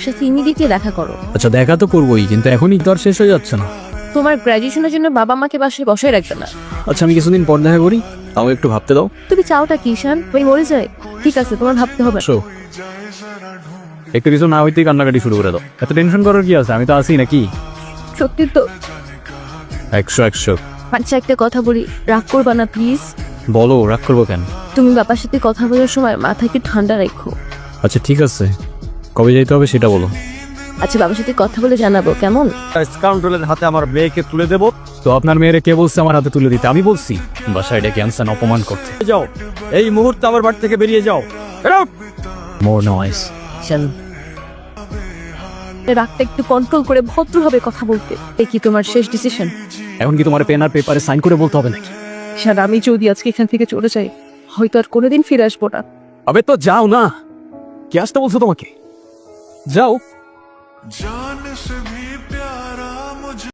সাথে ইমিডিয়েটলি দেখা করো। আচ্ছা দেখা তো করবোই, কিন্তু এখনই তো আর শেষ হয়ে যাচ্ছে না। তোমার গ্র্যাজুয়েশনের জন্য বাবা মাকে বাসায় বসায় রাখবে না। আচ্ছা আমি কিছুদিন পর দেখা করি, আমাকে একটু ভাবতে দাও। তুমি চাওটা কি ঈশান? আমি মরে যাই? ঠিক আছে, তোমার ভাবতে হবে। শো, একটু কিছু না হইতেই কান্নাকাটি শুরু করে দাও। এত টেনশন করার কি আছে, আমি তো আছি নাকি। সত্যি তো? 100 আচ্ছা একটা কথা বলি, রাগ করবা না প্লিজ। বলো, রাগ করবো কেন? তুমি বাবার সাথে কথা বলার সময় মাথাকে ঠান্ডা রাখো। আচ্ছা ঠিক আছে, কবে যাইতে হবে সেটা বলো। আচ্ছা বাবার সাথে কথা বলে জানাবো, কেমন? স্কাউন্ডারের হাতে আমার মেয়েকে তুলে দেবো। তো আপনার মেয়েরে কে বলছে আমার হাতে তুলে দিতে? আমি বলছি? বাসায় ডেকে আনসান অপমান করতে। যাও, এই মুহূর্তে আমার বাড়ি থেকে বেরিয়ে যাও। More noise. ঈশান, রাগটা একটু কন্ট্রোল করে ভদ্রভাবে কথা বলতে। এ কি তোমার শেষ ডিসিশন? এখন কি তোমার পেন আর পেপারে সাইন করে বলতে হবে নাকি? ঈশান, আমি যদি আজকে এখান থেকে চলে যাই, হয়তো আর কোনোদিন ফিরে আসবো না। আবে তো যাও না, কে আসতে বলছো তোমাকে? যাও। जान से भी प्यार